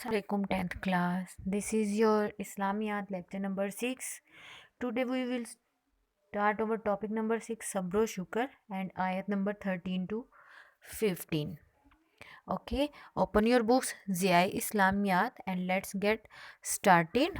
Assalamualaikum 10th class. This is your Islamiyat lecture number 6. Today we will start our topic number 6 Sabro Shukr and ayat number 13 to 15. Okay, open your books Ziyai Islamiyat and let's get started.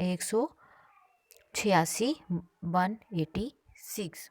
186 186।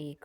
1,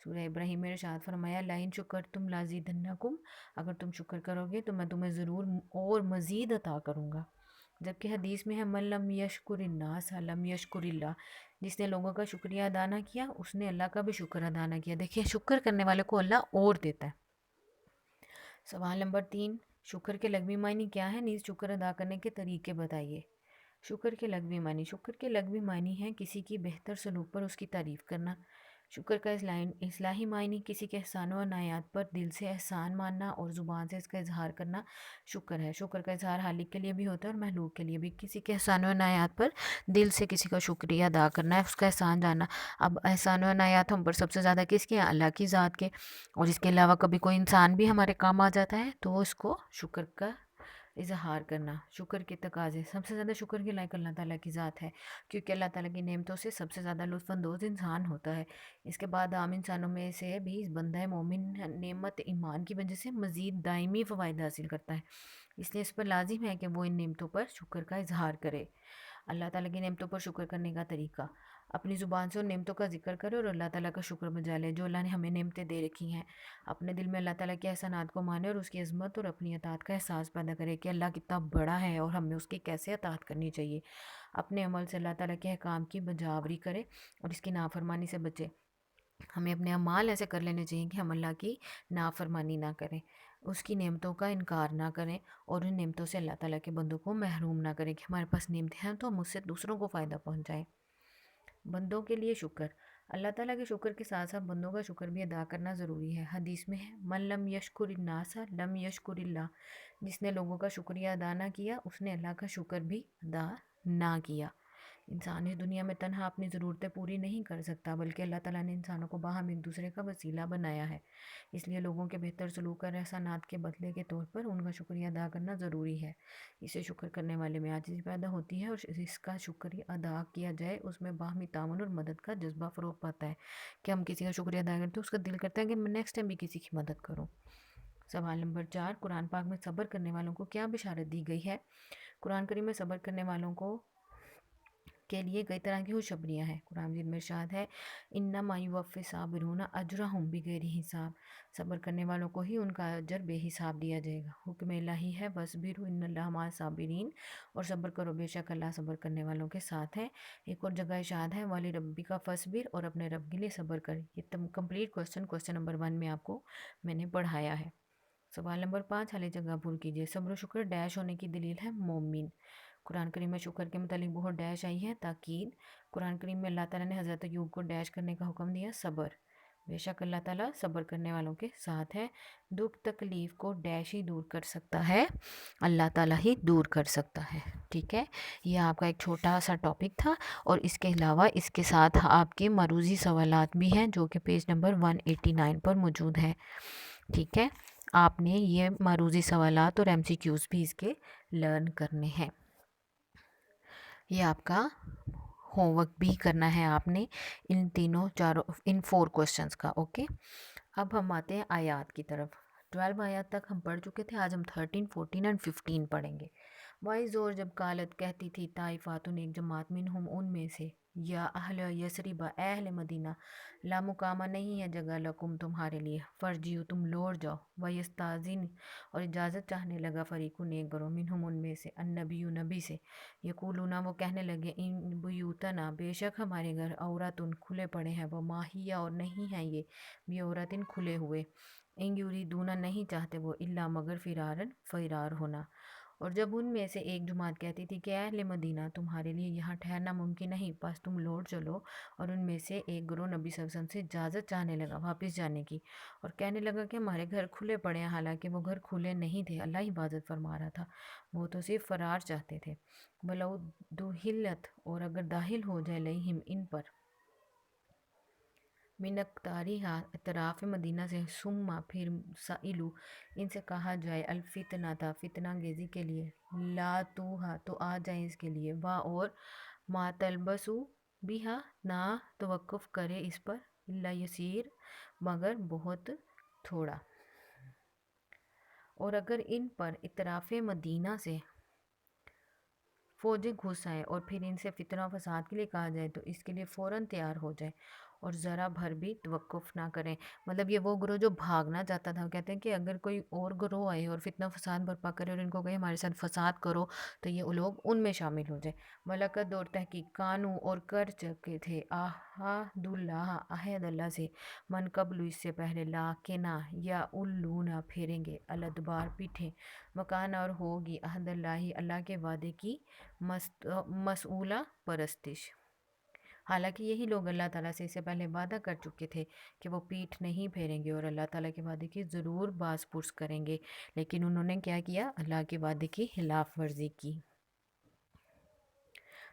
سورہ ابراہیم میں ارشاد فرمایا لئن شکرتم لازیدنکم، اگر تم شکر کرو گے تو میں تمہیں ضرور اور مزید عطا کروں گا۔ جبکہ حدیث میں ہے من لم یشکر الناس لم یشکر اللہ، جس نے لوگوں کا شکریہ ادا نہ کیا اس نے اللہ کا بھی شکر ادا نہ کیا۔ دیکھیے شکر کرنے والے کو اللہ اور دیتا ہے۔ سوال نمبر 3، شکر کے لغوی معنی کیا ہے؟ نیز شکر ادا کرنے کے طریقے بتائیے۔ شکر کے لغوی معنی، شکر کے لغوی معنی ہے کسی کی بہتر سلوک پر اس کی تعریف کرنا۔ شکر کا اصطلاحی معنی کسی کے احسان و عنایات پر دل سے احسان ماننا اور زبان سے اس کا اظہار کرنا شکر ہے۔ شکر کا اظہار خالق کے لیے بھی ہوتا ہے اور مخلوق کے لیے بھی۔ کسی کے احسان و عنایات پر دل سے کسی کا شکریہ ادا کرنا ہے، اس کا احسان جاننا۔ اب احسان و عنایات ہم پر سب سے زیادہ کس کے ہیں؟ اللہ کی ذات کے، اور اس کے علاوہ کبھی کوئی انسان بھی ہمارے کام آ جاتا ہے تو اس کو شکر کا اظہار کرنا۔ شکر کے تقاضے، سب سے زیادہ شکر کے لائق اللہ تعالیٰ کی ذات ہے، کیونکہ اللہ تعالیٰ کی نعمتوں سے سب سے زیادہ لطف اندوز انسان ہوتا ہے۔ اس کے بعد عام انسانوں میں سے بھی بندہ مومن نعمت ایمان کی وجہ سے مزید دائمی فوائد حاصل کرتا ہے، اس لیے اس پر لازم ہے کہ وہ ان نعمتوں پر شکر کا اظہار کرے۔ اللہ تعالیٰ کی نعمتوں پر شکر کرنے کا طریقہ، اپنی زبان سے ان نعمتوں کا ذکر کرے اور اللہ تعالیٰ کا شکر بجا لے جو اللہ نے ہمیں نعمتیں دے رکھی ہیں۔ اپنے دل میں اللہ تعالیٰ کے احسانات کو مانے اور اس کی عظمت اور اپنی اطاعت کا احساس پیدا کرے کہ اللہ کتنا بڑا ہے اور ہمیں اس کی کیسے اطاعت کرنی چاہیے۔ اپنے عمل سے اللہ تعالیٰ کے احکام کی بجاوری کرے اور اس کی نافرمانی سے بچے۔ ہمیں اپنے اعمال ایسے کر لینے چاہیے کہ ہم اللہ کی نافرمانی نہ کریں، اس کی نعمتوں کا انکار نہ کریں اور ان نعمتوں سے اللہ تعالیٰ کے بندوں کو محروم نہ کریں کہ ہمارے پاس نعمتیں ہیں تو ہم اس سے دوسروں کو فائدہ پہنچائیں۔ بندوں کے لیے شکر، اللہ تعالیٰ کے شکر کے ساتھ ساتھ بندوں کا شکر بھی ادا کرنا ضروری ہے۔ حدیث میں ہے من لم یشکر الناس لم یشکر اللہ، جس نے لوگوں کا شکریہ ادا نہ کیا اس نے اللہ کا شکر بھی ادا نہ کیا۔ انسان اس دنیا میں تنہا اپنی ضرورتیں پوری نہیں کر سکتا، بلکہ اللہ تعالیٰ نے انسانوں کو باہم ایک دوسرے کا وسیلہ بنایا ہے، اس لیے لوگوں کے بہتر سلوک اور احسانات کے بدلے کے طور پر ان کا شکریہ ادا کرنا ضروری ہے۔ اسے شکر کرنے والے میں عاجزی پیدا ہوتی ہے اور اس کا شکریہ ادا کیا جائے اس میں باہمی تعاون اور مدد کا جذبہ فروغ پاتا ہے کہ ہم کسی کا شکریہ ادا کرتے ہیں اس کا دل کرتا ہے کہ میں نیکسٹ ٹائم بھی کسی کی مدد کروں۔ سوال نمبر 4، قرآن پاک میں صبر کرنے والوں کو کیا بشارت دی گئی ہے؟ قرآن کریم میں صبر کرنے والوں کو کے لیے کئی طرح کی خوشخبریاں ہیں۔ قرآن مجید میں ارشاد ہے انما یوفی الصابرون اجرہم بغیر حساب، صبر کرنے والوں کو ہی ان کا اجر بے حساب دیا جائے گا۔ حکم الہی ہے وَاصْبِرُوا إِنَّ اللَّهَ مَعَ الصَّابِرِينَ، اور صبر کرو بے شک اللہ صبر کرنے والوں کے ساتھ ہے۔ ایک اور جگہ ارشاد ہے وَلِرَبِّكَ فَاصْبِرْ، اور اپنے رب کے لیے صبر کر۔ یہ کمپلیٹ کوسچن نمبر 1 میں آپ کو میں نے پڑھایا ہے۔ سوال نمبر 5، خالی جگہ پور کیجیے۔ صبر و شکر ڈیش ہونے کی دلیل ہے مومن۔ قرآن کریم میں شکر کے متعلق بہت ڈیش آئی ہے تاکید۔ قرآن کریم میں اللہ تعالیٰ نے حضرت ایوب کو ڈیش کرنے کا حکم دیا، صبر، بے شک اللہ تعالیٰ صبر کرنے والوں کے ساتھ ہے۔ دکھ تکلیف کو ڈیش ہی دور کر سکتا ہے، اللہ تعالیٰ ہی دور کر سکتا ہے۔ ٹھیک ہے، یہ آپ کا ایک چھوٹا سا ٹاپک تھا، اور اس کے علاوہ اس کے ساتھ آپ کے معروضی سوالات بھی ہیں جو کہ پیج نمبر 189 پر موجود ہیں۔ ٹھیک ہے، آپ نے یہ معروضی سوالات اور ایم سی کیوز بھی اس کے لرن کرنے ہیں۔ یہ آپ کا ہوم ورک بھی کرنا ہے آپ نے ان 4 کوسچنز کا۔ اوکے، اب ہم آتے ہیں آیات کی طرف۔ 12 آیات تک ہم پڑھ چکے تھے، آج ہم 13، 14 اور 15 پڑھیں گے۔ وائز، اور جب قالت کہتی تھی طائفاتن ایک جماعت منہم ان میں سے، یا اہل یثرب اے اہل مدینہ، لا مقامہ نہیں ہے جگہ لکم تمہارے لیے، فرجیو تم لوٹ جاؤ، ویستاذن اور اجازت چاہنے لگا فریقن ایک گروہ منہم ان میں سے، النبی نبی سے، یقولون وہ کہنے لگے ان بیوتنا بے شک ہمارے گھر عورتن کھلے پڑے ہیں، وہ ماہیہ اور نہیں ہیں یہ بھی عورتن کھلے ہوئے، ان یریدون نہیں چاہتے وہ الا مگر فرارن فرار ہونا۔ اور جب ان میں سے ایک جماعت کہتی تھی کہ اے اہل مدینہ تمہارے لیے یہاں ٹھہرنا ممکن نہیں، بس تم لوٹ چلو، اور ان میں سے ایک گروہ نبی صلی اللہ علیہ وسلم سے اجازت چاہنے لگا واپس جانے کی، اور کہنے لگا کہ ہمارے گھر کھلے پڑے ہیں، حالانکہ وہ گھر کھلے نہیں تھے، اللہ حفاظت فرما رہا تھا، وہ تو صرف فرار چاہتے تھے۔ بلو دہلت، اور اگر داخل ہو جائے علیہم ان پر، من اقطارہا اطراف مدینہ سے، ثم پھر سئلو ان سے کہا جائے، الفتنہ تھا فتنہ گیزی کے لیے، لا توہا تو آ جائیں اس کے لیے، وا اور ما تلبسو بیہا نہ توقف کرے اس پر، الا یسیر مگر بہت تھوڑا۔ اور اگر ان پر اطراف مدینہ سے فوجیں گھس آئیں اور پھر ان سے فتنہ و فساد کے لیے کہا جائے تو اس کے لیے فوراً تیار ہو جائے، اور ذرا بھر بھی توقف نہ کریں. مطلب یہ وہ گروہ جو بھاگنا چاہتا تھا. وہ کہتے ہیں کہ اگر کوئی اور گروہ آئے اور فتنہ فساد برپا کرے اور ان کو کہے ہمارے ساتھ فساد کرو تو یہ لوگ ان میں شامل ہو جائیں. ملکت اور تحقیق کانو اور کر چکے تھے عہد اللہ، عہد اللہ سے، من قبل اس سے پہلے، لاکنہ یا الونا پھیریں گے، الادبار پیٹھیں، مکان اور ہوگی عہد اللہ، اللہ کے وعدے کی مسئولہ پرستش. حالانکہ یہی لوگ اللہ تعالیٰ سے اس سے پہلے وعدہ کر چکے تھے کہ وہ پیٹھ نہیں پھیریں گے اور اللہ تعالیٰ کے وعدے کی ضرور باز پرس کریں گے، لیکن انہوں نے کیا کیا؟ اللہ کے وعدے کی خلاف ورزی کی.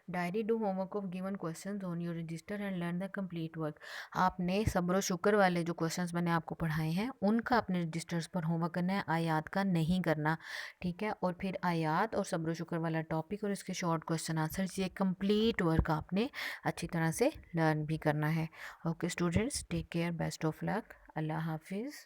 Diary do home work of given questions on your register and learn the complete work. آپ نے صبر و شکر والے جو کوشچنز میں نے آپ کو پڑھائے ہیں ان کا اپنے رجسٹرز پر ہوم ورک کرنا ہے، آیات کا نہیں کرنا، ٹھیک ہے؟ اور پھر آیات اور صبر و شکر والا ٹاپک اور اس کے شارٹ کوشچن آنسرز، یہ کمپلیٹ ورک آپ نے اچھی طرح سے لرن بھی کرنا ہے. Okay students, take care, best of luck, اللہ حافظ.